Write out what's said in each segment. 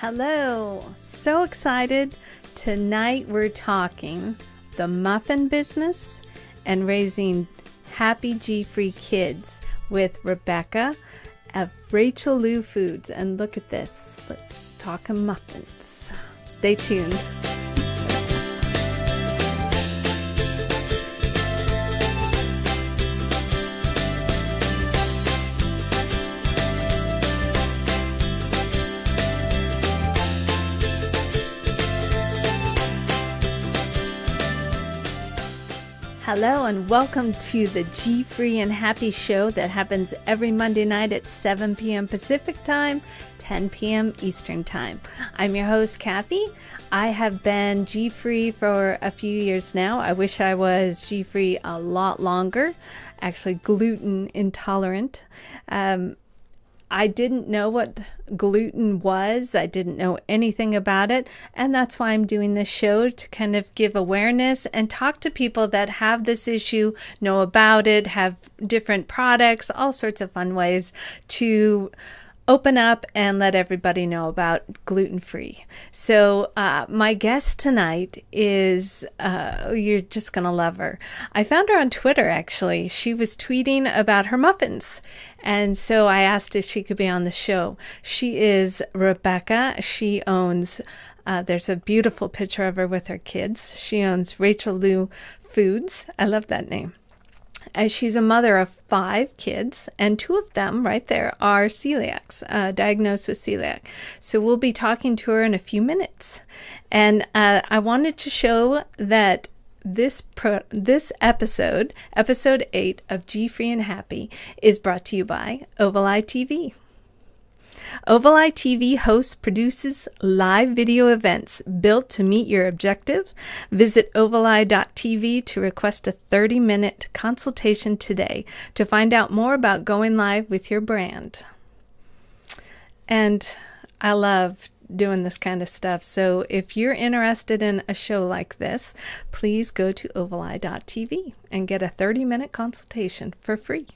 Hello, so excited. Tonight we're talking the muffin business and raising happy G-free kids with Rebecca of Rachel Lou Foods. And look at this, let's talk muffins. Stay tuned. Hello and welcome to the G-Free and Happy show that happens every Monday night at 7 p.m. Pacific Time, 10 p.m. Eastern Time. I'm your host, Kathy. I have been G-Free for a few years now. I wish I was G-Free a lot longer, actually gluten intolerant. I didn't know what gluten was. I didn't know anything about it. And that's why I'm doing this show, to kind of give awareness and talk to people that have this issue, know about it, have different products, all sorts of fun ways to open up and let everybody know about gluten-free. So my guest tonight is, you're just going to love her. I found her on Twitter, actually. She was tweeting about her muffins. And so I asked if she could be on the show. She is Rebecca. She owns, there's a beautiful picture of her with her kids. She owns Rachel Lou Foods. I love that name. She's a mother of 5 kids, and 2 of them right there are celiacs, diagnosed with celiac. So we'll be talking to her in a few minutes. And I wanted to show that this episode, episode 8 of G-Free and Happy, is brought to you by Oval Eye TV. Oval Eye TV hosts, produces live video events built to meet your objective. Visit ovaleye.tv to request a 30-minute consultation today to find out more about going live with your brand. And I love doing this kind of stuff. So if you're interested in a show like this, please go to ovaleye.tv and get a 30-minute consultation for free.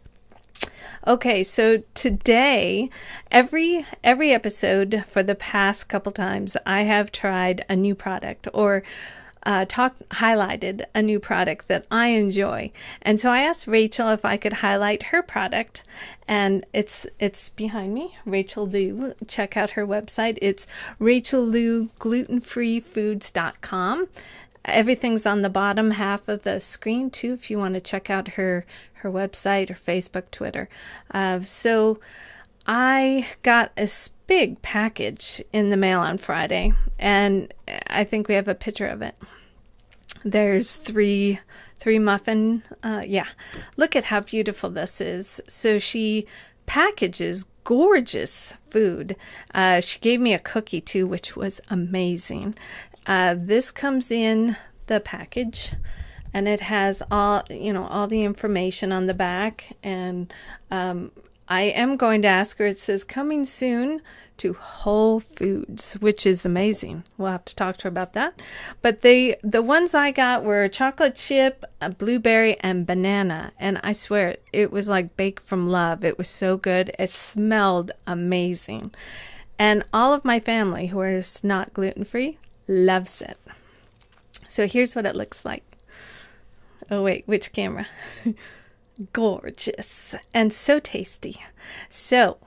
Okay, so today, every episode for the past couple times, I have tried a new product or highlighted a new product that I enjoy. And so I asked Rachel if I could highlight her product, and it's behind me, Rachel Lou. Check out her website. It's rachellou.glutenfreefoods.com. Everything's on the bottom half of the screen too, if you want to check out her website or Facebook, Twitter. So I got a big package in the mail on Friday, and I think we have a picture of it. There's three muffin. Look at how beautiful this is. So she packages gorgeous food. She gave me a cookie too, which was amazing. This comes in the package, and it has all the information on the back. And I am going to ask her. It says coming soon to Whole Foods, which is amazing. We'll have to talk to her about that. But the ones I got were chocolate chip, a blueberry, and banana. And I swear it was like baked from love. It was so good. It smelled amazing. And all of my family, who is not gluten-free, loves it. So here's what it looks like. Oh wait, which camera? Gorgeous and so tasty. So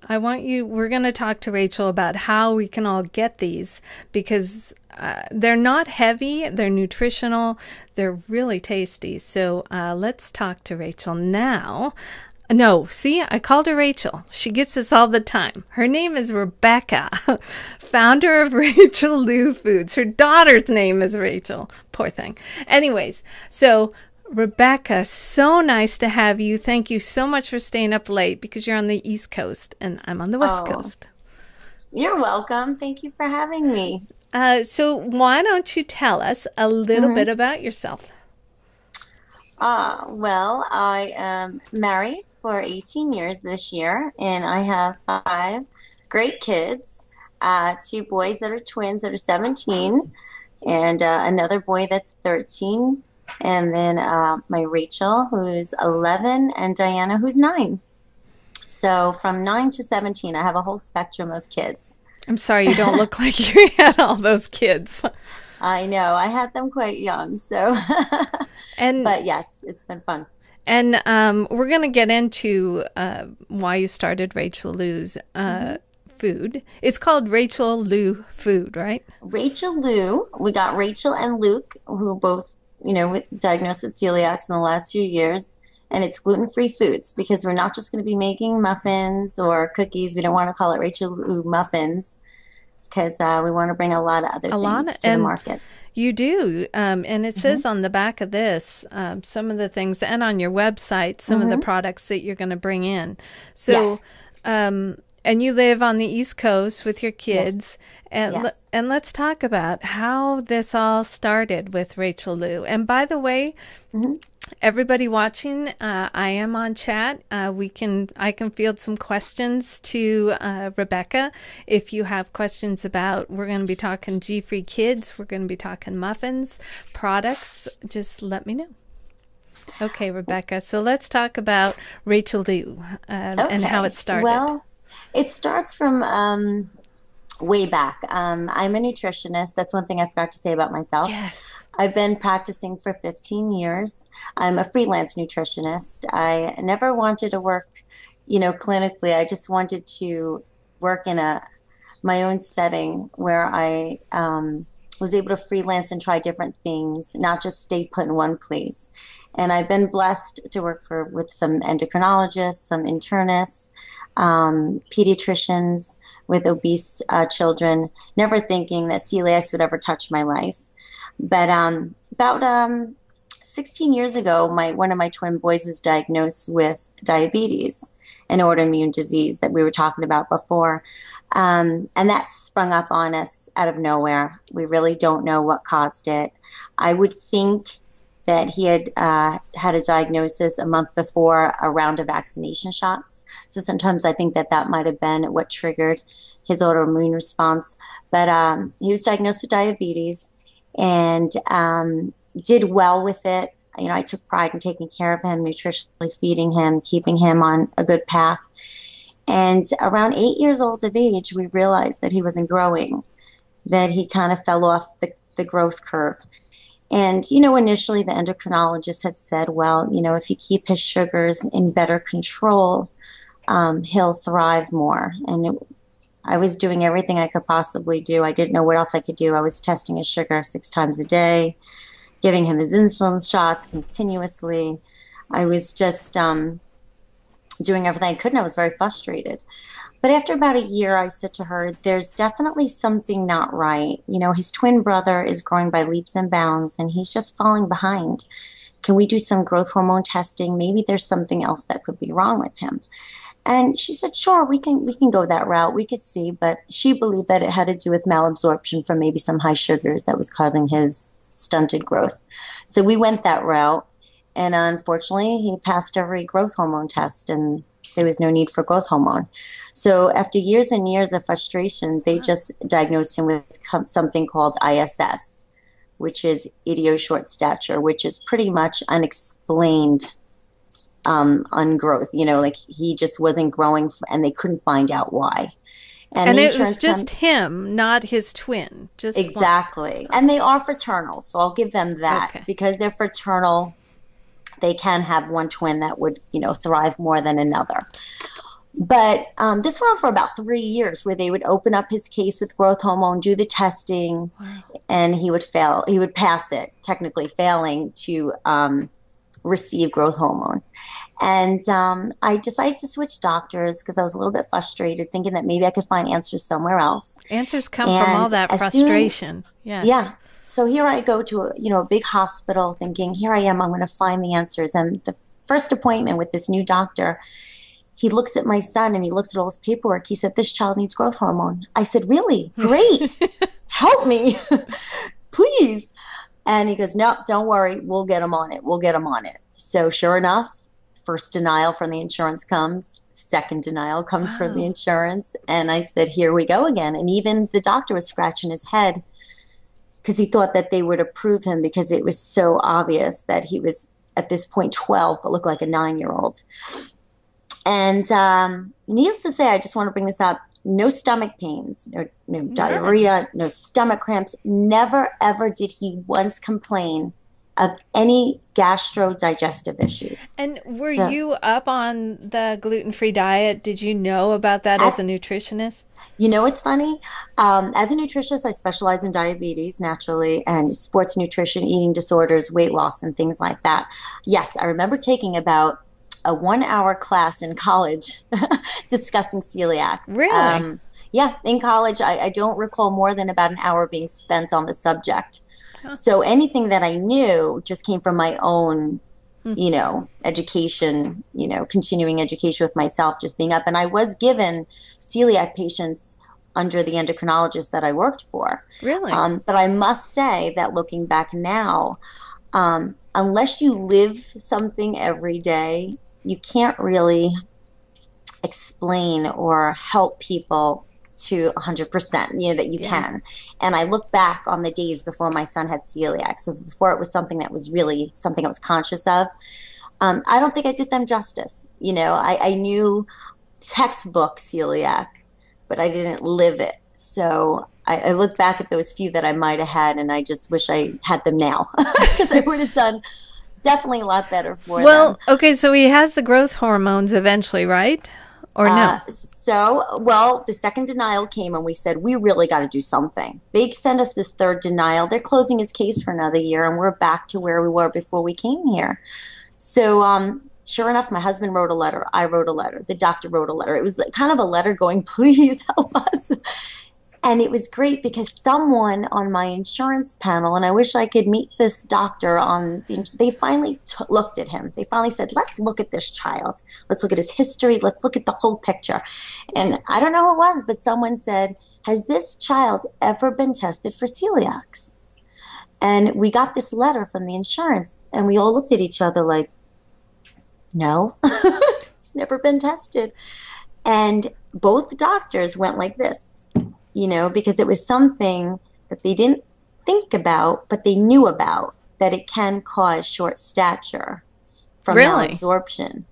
we're going to talk to Rachel about how we can all get these, because they're not heavy, they're nutritional, they're really tasty. So let's talk to Rachel now. No, see, I called her Rachel. She gets this all the time. Her name is Rebecca, founder of Rachel Lou Foods. Her daughter's name is Rachel. Poor thing. Anyways, so Rebecca, so nice to have you. Thank you so much for staying up late, because you're on the East Coast and I'm on the West Coast. You're welcome. Thank you for having me. So why don't you tell us a little bit about yourself? Well, I am married for 18 years this year, and I have 5 great kids, 2 boys that are twins that are 17, and another boy that's 13, and then my Rachel, who's 11, and Diana, who's 9. So from 9 to 17, I have a whole spectrum of kids. I'm sorry you don't look like you had all those kids. I know. I had them quite young, so And but yes, it's been fun. we're going to get into why you started Rachel Lou's hmm food. It's called Rachel Lou Food, right? Rachel Lou, we got Rachel and Luke, who both, diagnosed with celiacs in the last few years. And it's gluten-free foods because we're not just going to be making muffins or cookies. We don't want to call it Rachel Lou muffins because we want to bring a lot of other A lot things of, to the and market. you do. And it hmm says on the back of this, some of the things, and on your website, some of the hmm products that you're going to bring in. Yes, So, and you live on the East Coast with your yes, kids. And, yes. and let's talk about how this all started with Rachel Lou. And by the way, hmm everybody watching, I am on chat. I can field some questions to Rebecca. If you have questions about, we're going to be talking G-free kids, we're going to be talking muffins, products. Just let me know. Okay, Rebecca. So let's talk about Rachel Lou and how it Okay. started. Well, it starts from way back. I'm a nutritionist. That's one thing I forgot to say about myself. Yes. I've been practicing for 15 years. I'm a freelance nutritionist. I never wanted to work, clinically. I just wanted to work in a my own setting where I was able to freelance and try different things, not just stay put in one place. And I've been blessed to work with some endocrinologists, some internists, pediatricians with obese children, never thinking that celiacs would ever touch my life. But about 16 years ago, one of my twin boys was diagnosed with diabetes, an autoimmune disease that we were talking about before. And that sprung up on us out of nowhere. We really don't know what caused it. I would think that he had had a diagnosis a month before a round of vaccination shots. So sometimes I think that that might have been what triggered his autoimmune response. But he was diagnosed with diabetes and did well with it. I took pride in taking care of him, nutritionally feeding him, keeping him on a good path. And around 8 years old of age, we realized that he wasn't growing, that he kind of fell off the growth curve. And, initially the endocrinologist had said, well, if you keep his sugars in better control, he'll thrive more. I was doing everything I could possibly do. I didn't know what else I could do. I was testing his sugar 6 times a day, giving him his insulin shots continuously. I was just doing everything I could, and I was very frustrated. But after about a year, I said to her, there's definitely something not right. His twin brother is growing by leaps and bounds, and he's just falling behind. Can we do some growth hormone testing? Maybe there's something else that could be wrong with him. And she said, sure, we can go that route. We could see, but she believed that it had to do with malabsorption from maybe some high sugars that was causing his stunted growth. So we went that route, and unfortunately, he passed every growth hormone test, and there was no need for growth hormone. So after years and years of frustration, they just diagnosed him with something called ISS, which is idio short stature, which is pretty much unexplained ungrowth. Like he just wasn't growing, and they couldn't find out why. And And the it was insurance just him, not his twin, just one. exactly, and they are fraternal, so I'll give them that Okay. because they're fraternal. They can have one twin that would, thrive more than another. But this went on for about 3 years where they would open up his case with growth hormone, do the testing, Wow. and he would fail. He would pass it, technically failing to receive growth hormone. And I decided to switch doctors because I was a little bit frustrated, thinking that maybe I could find answers somewhere else. Answers come from all And that as soon, frustration. Yes. yeah. So here I go to a big hospital thinking, here I am, I'm going to find the answers. And the first appointment with this new doctor, he looks at my son and he looks at all his paperwork. He said, this child needs growth hormone. I said, really? Great. Help me, please. And he goes, no, don't worry. We'll get him on it. We'll get him on it. So sure enough, first denial from the insurance comes. Second denial comes from the Wow. insurance. And I said, here we go again. And even the doctor was scratching his head because he thought that they would approve him because it was so obvious that he was at this point 12 but looked like a 9-year-old. And needless to say, I just want to bring this up. no stomach pains, no None. diarrhea, no stomach cramps. Never, ever did he once complain of any gastro-digestive issues. And were So, you up on the gluten-free diet? Did you know about that as at a nutritionist? You know, it's funny. As a nutritionist, I specialize in diabetes naturally and sports nutrition, eating disorders, weight loss, and things like that. Yes, I remember taking about a 1 hour class in college discussing celiacs. Really? Yeah, in college, I don't recall more than about an hour being spent on the subject. Huh. So anything that I knew just came from my own Hmm. education, continuing education with myself, just being up. And I was given celiac patients under the endocrinologist that I worked for. Really? But I must say that looking back now, unless you live something every day, you can't really explain or help people to 100%, that you Yeah. can. And I look back on the days before my son had celiac. So before it was something that was really something I was conscious of. I don't think I did them justice. I knew textbook celiac, but I didn't live it. So I look back at those few that I might have had, and I just wish I had them now because I would have done definitely a lot better for them. Well, okay, so he has the growth hormones eventually, right? Or no? Well, the second denial came and we said, we really got to do something. They sent us this third denial. They're closing his case for another year, and we're back to where we were before we came here. So, sure enough, my husband wrote a letter. I wrote a letter. The doctor wrote a letter. It was kind of a letter going, please help us. And it was great because someone on my insurance panel, and I wish I could meet this doctor they finally looked at him. They finally said, let's look at this child. Let's look at his history. Let's look at the whole picture. And I don't know who it was, but someone said, has this child ever been tested for celiacs? And we got this letter from the insurance, and we all looked at each other like, no, he's never been tested. And both doctors went like this. Because it was something that they didn't think about, but they knew about, that it can cause short stature from Really? malabsorption.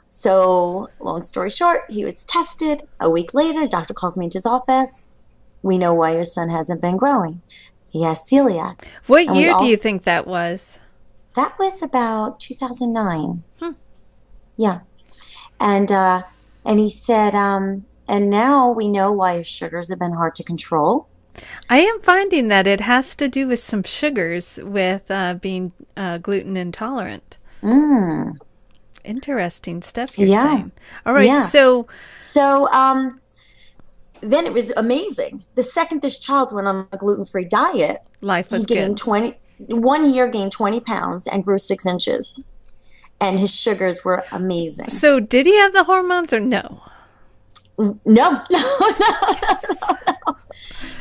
So, long story short, he was tested. A week later, doctor calls me into his office. We know why your son hasn't been growing. He has celiac. What And year do you think that was? that was about 2009. Hmm. Yeah. And he said, and now we know why his sugars have been hard to control. I am finding that it has to do with some sugars with being gluten intolerant. Mm. Interesting stuff you're Yeah. saying. All right, Yeah. so So then it was amazing. The second this child went on a gluten-free diet, life was he gained good. 1 year gained 20 pounds and grew 6 inches. And his sugars were amazing. So did he have the hormones or no? No.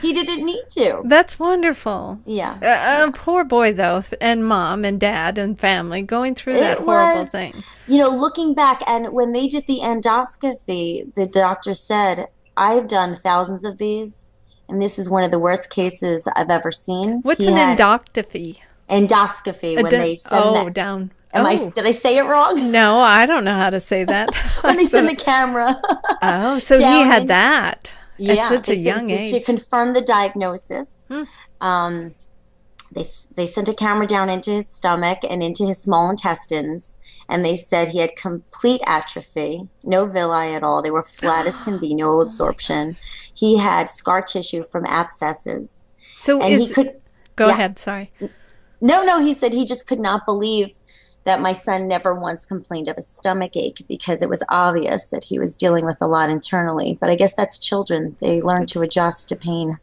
He didn't need to. That's wonderful. Yeah. Poor boy, though, and mom and dad and family going through that horrible thing. Looking back, and when they did the endoscopy, the doctor said, I've done thousands of these, and this is one of the worst cases I've ever seen. What's He an had endoscopy? when they send that. Down. Did I say it wrong? No, I don't know how to say that. When they send the camera. So he down had in- that Yeah, at such a they young sent age. to confirm the diagnosis. They sent a camera down into his stomach and into his small intestines, and they said he had complete atrophy, no villi at all. They were flat as can be, no absorption. He had scar tissue from abscesses, So and he could. Go Yeah. ahead, sorry. No, he said he just could not believe that my son never once complained of a stomach ache because it was obvious that he was dealing with a lot internally. But I guess that's children. They learn to adjust to pain.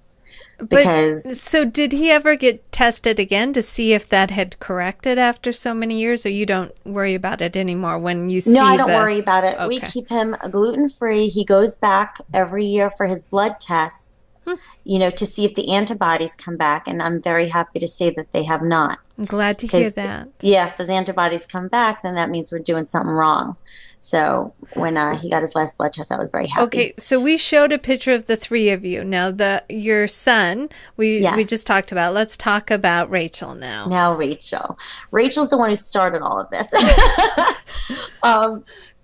So did he ever get tested again to see if that had corrected after so many years, or you don't worry about it anymore when you see No, I don't worry about it. Okay. We keep him gluten-free. He goes back every year for his blood test, to see if the antibodies come back, and I'm very happy to say that they have not. I'm glad to hear that. Yeah, if those antibodies come back, then that means we're doing something wrong. So when he got his last blood test, I was very happy. Okay, so we showed a picture of the three of you. Now, your son, we just talked about. Let's talk about Rachel now. Now, Rachel's the one who started all of this.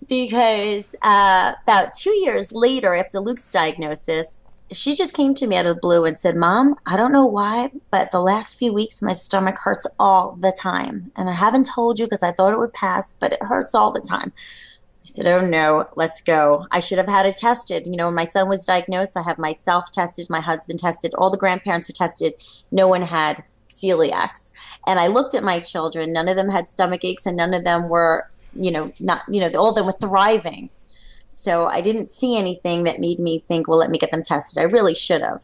because about 2 years later, after Luke's diagnosis, she just came to me out of the blue and said, Mom, I don't know why, but the last few weeks my stomach hurts all the time. And I haven't told you because I thought it would pass, but it hurts all the time. I said, oh no, let's go. I should have had it tested. You know, when my son was diagnosed, I have myself tested, my husband tested, all the grandparents were tested. No one had celiacs. And I looked at my children. None of them had stomach aches and none of them were, not, all of them were thriving. So I didn't see anything that made me think, well, let me get them tested. I really should have.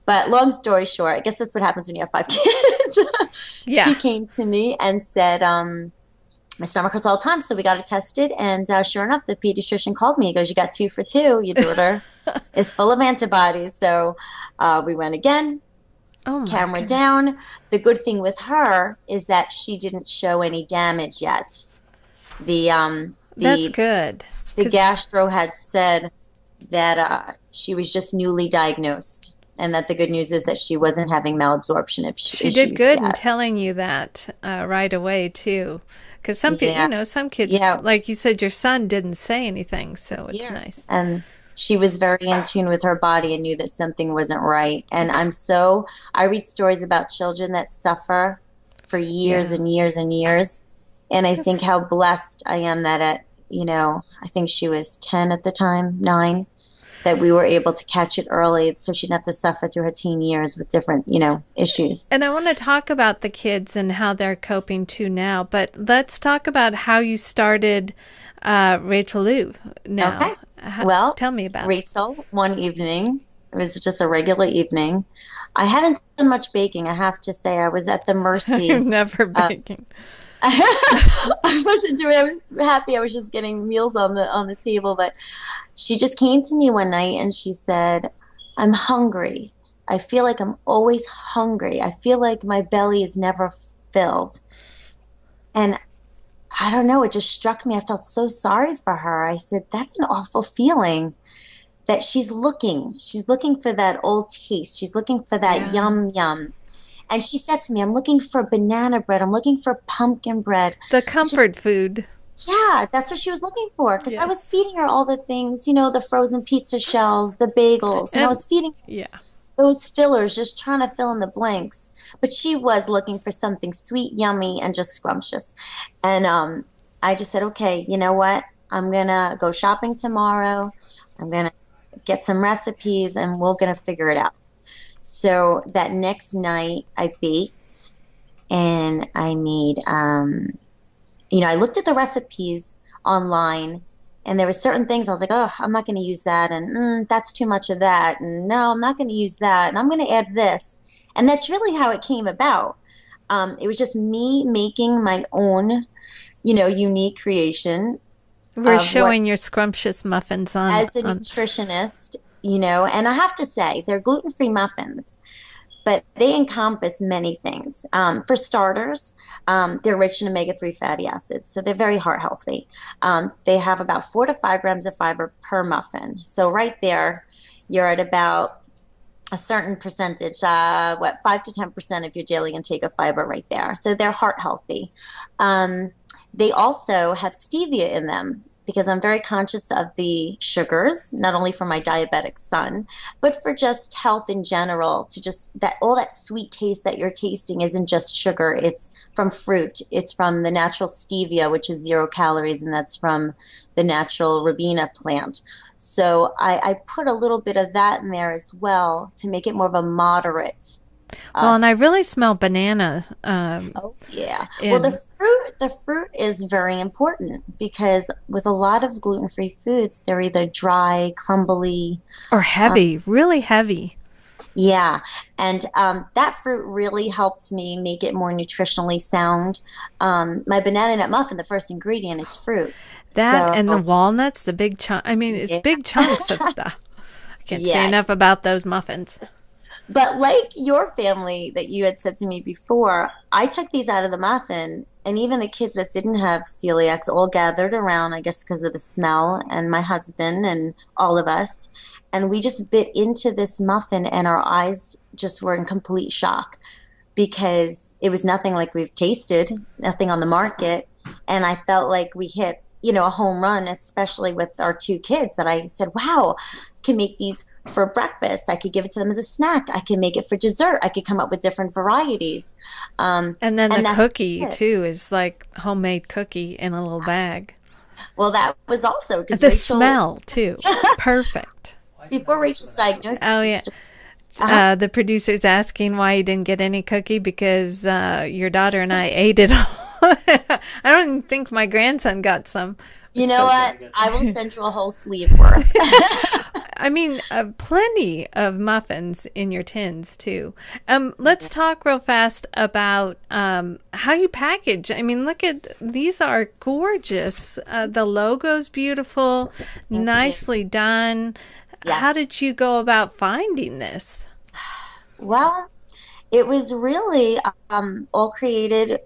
But long story short, I guess that's what happens when you have 5 kids. Yeah. She came to me and said, my stomach hurts all the time, so we got it tested. And sure enough, the pediatrician called me. He goes, you got 2 for 2. Your daughter is full of antibodies. So we went again, camera down. The good thing with her is that she didn't show any damage yet. That's good. The gastro had said that she was just newly diagnosed. And that the good news is that she wasn't having malabsorption issues. She did good in telling you that right away, too. Because some people, some kids, like you said, your son didn't say anything, so it's nice. And she was very in tune with her body and knew that something wasn't right. And I read stories about children that suffer for years and years and years. And I think how blessed I am that I think she was 10 at the time, 9, that we were able to catch it early so she didn't have to suffer through her teen years with different, issues. And I want to talk about the kids and how they're coping too now, but let's talk about how you started Rachel Lou now. Okay. Well, tell me about Rachel, one evening, it was just a regular evening. I hadn't done much baking, I have to say. I was at the mercy. I'm never baking. I wasn't doing. I was happy. I was just getting meals on the table. But she just came to me one night and she said, "I'm hungry. I feel like I'm always hungry. I feel like my belly is never filled." And I don't know. It just struck me. I felt so sorry for her. I said, "That's an awful feeling." That she's looking for that old taste. She's looking for that yum yum. And she said to me, I'm looking for banana bread. I'm looking for pumpkin bread. The comfort food. Yeah, that's what she was looking for. Because I was feeding her all the things, the frozen pizza shells, the bagels. And I was feeding those fillers, just trying to fill in the blanks. But she was looking for something sweet, yummy, and just scrumptious. And I just said, okay, you know what? I'm going to go shopping tomorrow. I'm going to get some recipes, and we're going to figure it out. So that next night I baked and I made, I looked at the recipes online and there were certain things I was like, oh, I'm not going to use that. And that's too much of that. And no, I'm not going to use that. And I'm going to add this. And that's really how it came about. It was just me making my own, unique creation. We're showing your scrumptious muffins on. As a nutritionist. And I have to say, they're gluten-free muffins, but they encompass many things. For starters, they're rich in omega-3 fatty acids, so they're very heart healthy. They have about 4 to 5 grams of fiber per muffin. So right there, you're at about a certain percentage, 5 to 10% of your daily intake of fiber right there. So they're heart healthy. They also have stevia in them, because I'm very conscious of the sugars, not only for my diabetic son, but for just health in general, to just that all that sweet taste that you're tasting isn't just sugar. It's from fruit. It's from the natural stevia, which is 0 calories, and that's from the natural Ribena plant. So I put a little bit of that in there as well to make it more of a moderate. Well, and I really smell banana. Oh yeah. Well, the fruit is very important because with a lot of gluten-free foods, they're either dry, crumbly, or heavy, really heavy. Yeah, and that fruit really helped me make it more nutritionally sound. My banana nut muffin, the first ingredient is fruit. And the walnuts, the big chunk. I mean, it's big chunks of stuff. I can't say enough about those muffins. But like your family that you had said to me before, I took these out of the muffin, and even the kids that didn't have celiacs all gathered around, I guess because of the smell, and my husband and all of us. And we just bit into this muffin, and our eyes just were in complete shock because it was nothing like we've tasted, nothing on the market. And I felt like we hit a home run, especially with our two kids, that I said, wow, I can make these for breakfast. I could give it to them as a snack. I can make it for dessert. I could come up with different varieties. And then the And that's cookie it. too is like homemade cookie in a little bag. Well, that was also because The Rachel, smell too. Perfect. before Rachel's diagnosis, Oh we yeah. used to, uh-huh. The producer's asking why you didn't get any cookie because your daughter and I ate it all. I don't even think my grandson got some. You It's know so what? good. I will send you a whole sleeve worth. I mean, plenty of muffins in your tins too. Let's talk real fast about how you package. I mean, look at these are gorgeous. The logo's beautiful, Thank you. nicely done. How Yes. did you go about finding this? Well, it was really all created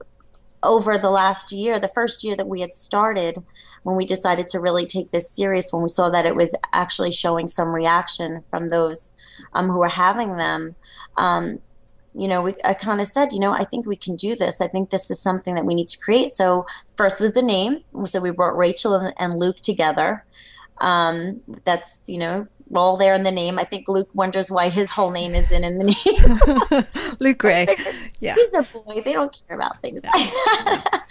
over the last year, the first year that we had started, when we decided to really take this serious, when we saw that it was actually showing some reaction from those who were having them. Um, I kind of said, I think we can do this. I think this is something that we need to create. So first was the name. So we brought Rachel and Luke together. That's, all there in the name. I think Luke wonders why his whole name isn't in the name. Luke I Ray. figured Yeah. he's a boy. They don't care about things No, like no. that.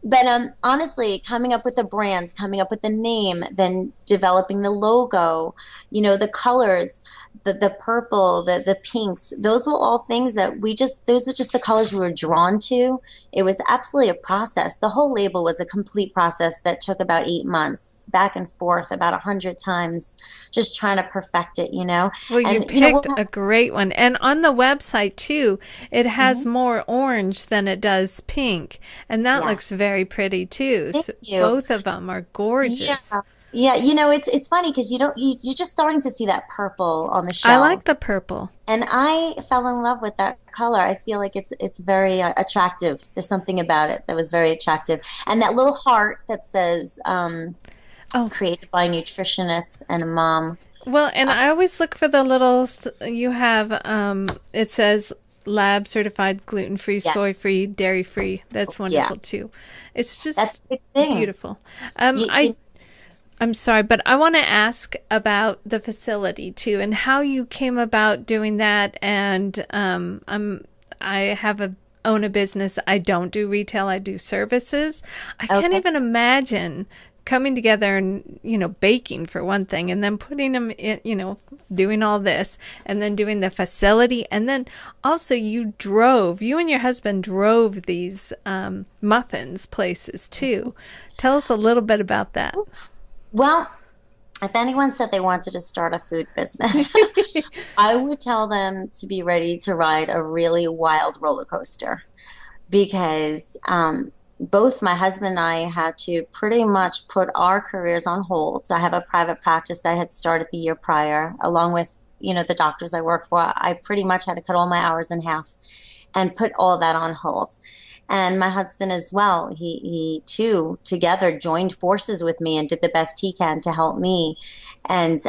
But honestly, coming up with the brand, coming up with the name, then developing the logo, the colors, the purple, the pinks, those were all things that those were just the colors we were drawn to. It was absolutely a process. The whole label was a complete process that took about 8 months, back and forth about 100 times, just trying to perfect it. Well, you And, we'll picked have, a great one. And on the website, too, it has Mhm. more orange than it does pink. And that Yeah. looks very pretty, too. Thank So you. both of them are Yeah. gorgeous. Yeah, it's funny because you're just starting to see that purple on the I like shelves. the purple. And I fell in love with that color. I feel like it's very attractive. There's something about it that was very attractive. And that little heart that says Oh, created by nutritionists and a mom. well, and Uh, I always look for the little, you have, it says lab certified, gluten free, yes. soy free, dairy free. That's Yeah. wonderful, too. It's That's just a big thing. beautiful. You, I you, I'm sorry, but I want to ask about the facility too, and how you came about doing that. And I have own a business. I don't do retail. I do services. I can't okay. even imagine coming together and baking for one thing, and then putting them in, doing all this, and then doing the facility, and then also you and your husband drove these muffins places too. Tell us a little bit about that. Well, if anyone said they wanted to start a food business, I would tell them to be ready to ride a really wild roller coaster because both my husband and I had to pretty much put our careers on hold. I have a private practice that had started the year prior, along with, the doctors I work for. I pretty much had to cut all my hours in half and put all that on hold. And my husband as well, he too together joined forces with me and did the best he can to help me. And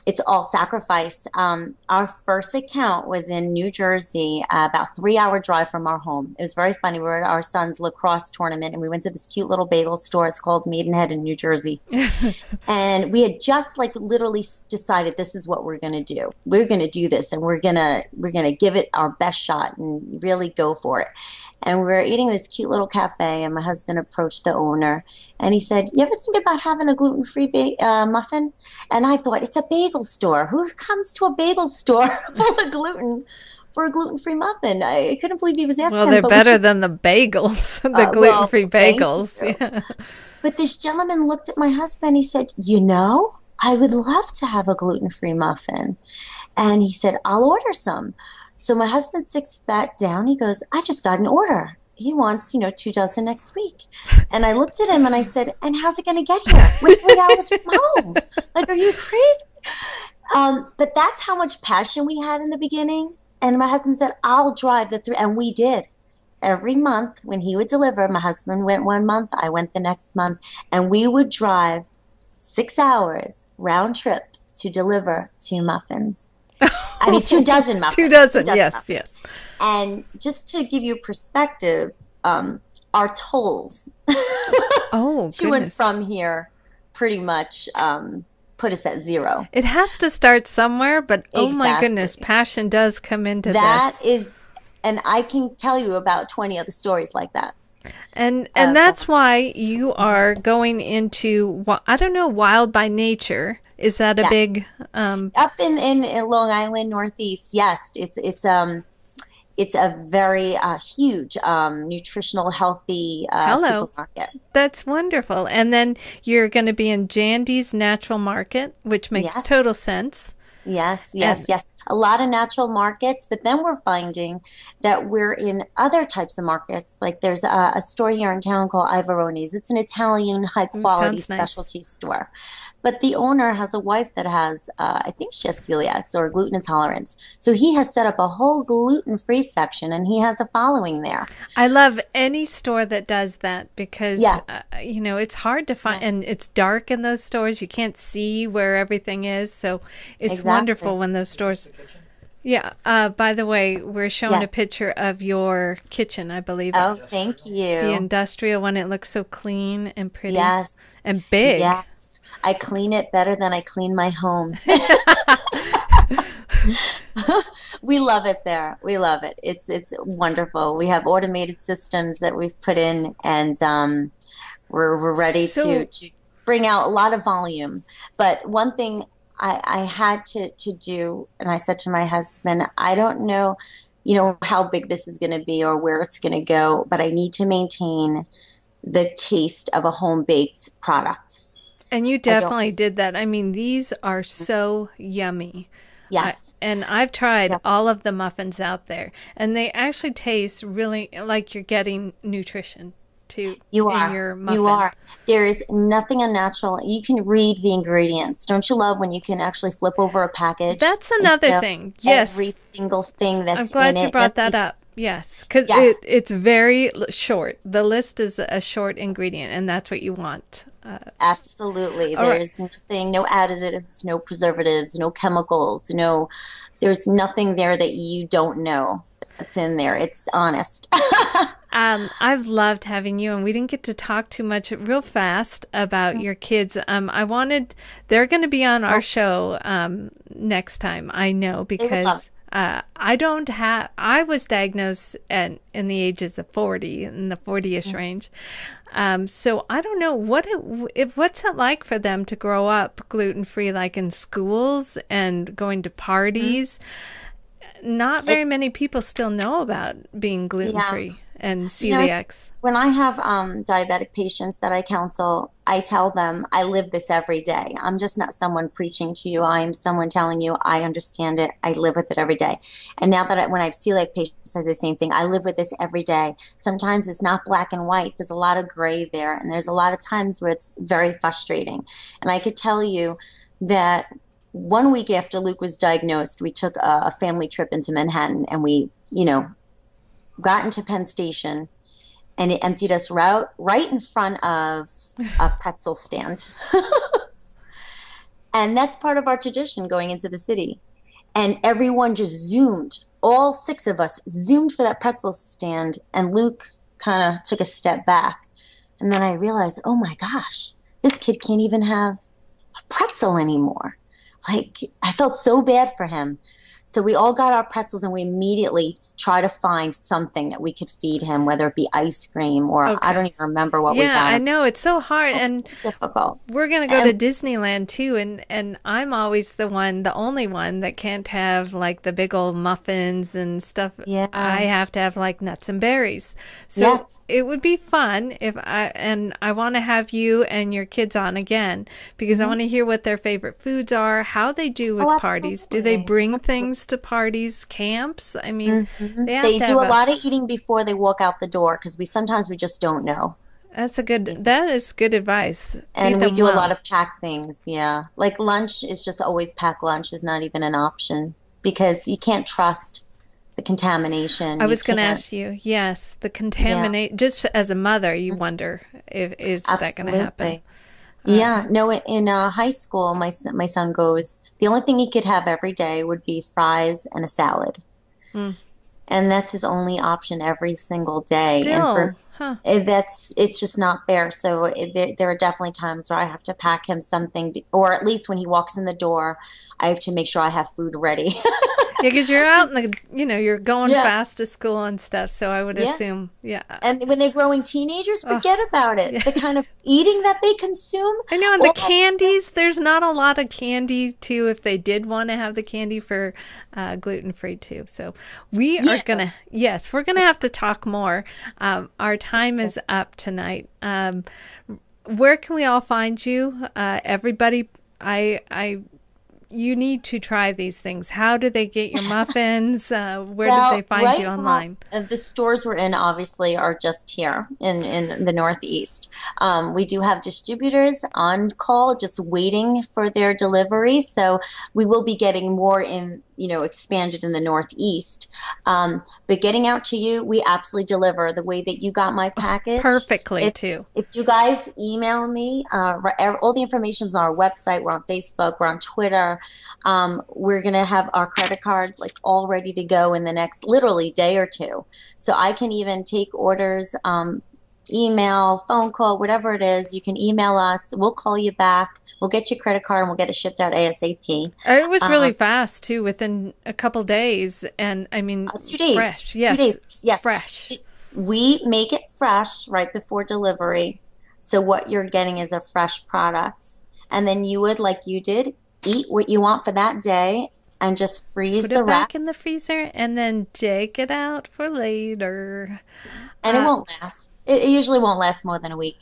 it's all sacrifice. Our first account was in New Jersey, about 3 hour drive from our home. It was very funny. We were at our son's lacrosse tournament and we went to this cute little bagel store. It's called Maidenhead in New Jersey. And we had just like literally decided this is what we're going to do. We're going to do this and we're going to give it our best shot and really go for it. And we were eating this cute little cafe and my husband approached the owner and he said, "You ever think about having a gluten-free muffin?" And I thought, it's a bagel store. Who comes to a bagel store full of gluten for a gluten-free muffin? I couldn't believe he was Well, asking him, they're but we better should, than the bagels, the well, gluten-free thank bagels. you. Yeah. But this gentleman looked at my husband. He said, I would love to have a gluten-free muffin. And he said, "I'll order some." So my husband sits back down. He goes, "I just got an order. He wants, 2 dozen next week." And I looked at him and I said, "And how's it going to get here? We're 3 hours from home. Like, are you crazy?" But that's how much passion we had in the beginning. And my husband said, "I'll drive the 3." And we did. Every month when he would deliver, my husband went one month, I went the next month, and we would drive 6 hours round trip to deliver 2 muffins. I mean, 2 dozen muffins. 2 dozen. 2 dozen Yes, muffins. yes. And just to give you perspective, our tolls Oh, to and goodness. from here pretty much put us at zero. It has to start somewhere, but oh my goodness, Exactly. passion does come into That this. is, and I can tell you about 20 other stories like that. And Of, that's why you are going into I don't know, wild by nature. Is that a yeah, big up in Long Island, Northeast. Yes, it's a very huge nutritional, healthy hello? supermarket. That's wonderful. And then you're going to be in Jandy's Natural Market, which makes Yes. total sense. Yes, yes, And yes. A lot of natural markets, but then we're finding that we're in other types of markets. Like there's a store here in town called Ivaroni's. It's an Italian high ooh, quality sounds nice. specialty store. But the owner has a wife that has, I think she has celiac or gluten intolerance. So he has set up a whole gluten-free section and he has a following there. I love any store that does that because, Yes, it's hard to find yes, and it's dark in those stores. You can't see where everything is. So it's wonderful exactly. when those stores. Yeah. By the way, we're showing Yeah. a picture of your kitchen, I believe. Oh, thank The you. industrial one. It looks so clean and pretty Yes, and big. yes. I clean it better than I clean my home. We love it there. We love it. It's wonderful. We have automated systems that we've put in, and we're ready So to bring out a lot of volume. But one thing I had to do, and I said to my husband, I don't know, how big this is going to be or where it's going to go, but I need to maintain the taste of a home baked product. And you I don't. definitely did that. I mean, these are so yummy. Yes. And I've tried Yeah. all of the muffins out there, and they actually taste really like you're getting nutrition too You in are. your You muffin. are. There is nothing unnatural. You can read the ingredients. Don't you love when you can actually flip over a package That's and another know thing. every Yes, single thing I'm that's in glad you it? And brought that it's, up. Yes, because yes, it's very short. The list is a short ingredient, and that's what you want. absolutely. All right. There's nothing, no additives, no preservatives, no chemicals, there's nothing there that you don't know that's in there. It's honest. I've loved having you, and we didn't get to talk too much real fast about your kids. They're going to be on our Oh, show next time, I know, they would love because I don't have, I was diagnosed in the ages of 40, in the 40-ish it. range. So I don't know what's it like for them to grow up gluten free, like in schools and going to Mhm. parties. Not very It's, many people still know about being gluten yeah. free and It's celiacs. when I have diabetic patients that I counsel, I tell them I live this every day. I'm just not someone preaching to you. I am someone telling you I understand it. I live with it every day. And now that when I have celiac patients, I say the same thing. I live with this every day. Sometimes it's not black and white. There's a lot of gray there, and there's a lot of times where it's very frustrating. And I could tell you that 1 week after Luke was diagnosed, we took a family trip into Manhattan, and we, got into Penn Station and it emptied us right in front of a pretzel stand. And that's part of our tradition going into the city. And everyone just zoomed. All six of us zoomed for that pretzel stand. And Luke kind of took a step back. And then I realized, oh my gosh, this kid can't even have a pretzel anymore. Like, I felt so bad for him. So we all got our pretzels and we immediately try to find something that we could feed him, whether it be ice cream or I Okay. don't even remember what we Yeah, got I him. know it's so hard, Oh, and so difficult. we're gonna go to And Disneyland too, and I'm always the only one that can't have like the big old muffins and stuff. I yeah, have to have like nuts and berries. So yes. it would be fun if I want to have you and your kids on again because I Hmm. want to hear what their favorite foods are, how they do Oh, with parties. Do they absolutely. bring Absolutely. things to parties, camps? I mean, Hmm. they have They to do have a a lot of eating before they walk out the door because we just don't know. that is good advice. Feed And we them do a lot well. of pack things, yeah. Like lunch is just always pack lunch is not even an option because you can't trust the contamination. I You was going to can't, ask you, yes, the yeah, contaminate, just as a mother, you wonder if is that going to happen? absolutely. Uh, Yeah, no, in high school, my son goes, the only thing he could have every day would be fries and a salad. mm. And that's his only option every single day. And for Still, It's just not fair. So there are definitely times where I have to pack him something, or at least when he walks in the door, I have to make sure I have food ready. Yeah, because you're out in the, you're going Yeah, fast to school and stuff. So I would yeah. assume, yeah. And when they're growing teenagers, Oh, forget about it. yeah. The kind of eating that they consume, I know, and the all that stuff. candies, there's not a lot of candy too if they did want to have the candy for gluten free too. So we are Yeah. going to, yes, we're going to have to talk more. Our time is up tonight. Where can we all find you? Everybody, you need to try these things. How do they get your muffins? Where did they Well, find you right now, online? the stores we're in obviously are just here in the Northeast. We do have distributors on call, just waiting for their delivery. So we will be getting more in, expanded in the Northeast. But getting out to you, we absolutely deliver the way that you got my package. Perfectly If too. if you guys email me, all the information is on our website. We're on Facebook. We're on Twitter. We're gonna have our credit card like all ready to go in the next literally day or two. So I can even take orders, email, phone call, whatever it is. You can email us. We'll call you back. We'll get your credit card and we'll get it shipped out ASAP. It was really Um, fast too, within a couple days, and I mean, 2 days. fresh. 2 days. Yes, Yes. fresh. We make it fresh right before delivery. So what you're getting is a fresh product. And then you would, like you did, eat what you want for that day and just freeze Put the it back in rest. the freezer and then take it out for later. And it Uh, won't last. It usually won't last more than a week.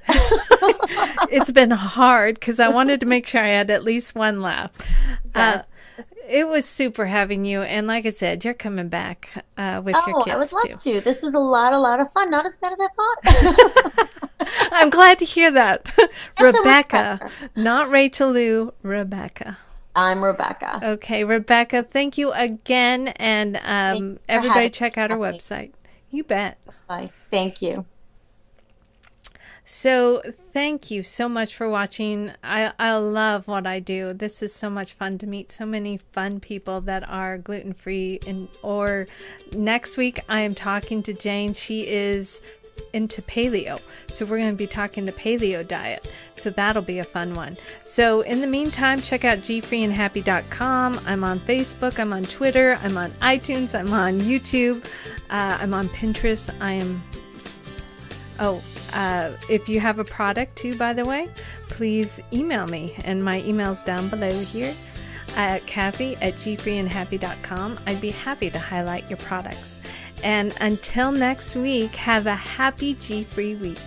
it's been hard because I wanted to make sure I had at least one left. Uh, Yes. it was super having you, and like I said, you're coming back with your Oh, I would kids too. love to. This was a lot of fun. Not as bad as I thought. I'm glad to hear that. It's so much Rebecca, better. not Rachel Lou, Rebecca. I'm Rebecca. Okay, Rebecca, thank you again, and Thank you for everybody having check out our me. website. You bet. Bye. Thank you. So thank you so much for watching. I love what I do. This is so much fun to meet so many fun people that are gluten free. Or next week I am talking to Jane. She is into paleo, so we're going to be talking the paleo diet, so that'll be a fun one. So in the meantime, check out gfreeandhappy.com. I'm on Facebook, I'm on Twitter, I'm on iTunes, I'm on YouTube, I'm on Pinterest. If you have a product too, by the way, please email me, and my email's down below here at Kathy@gfreeandhappy.com. I'd be happy to highlight your products. And until next week, have a happy G-Free week.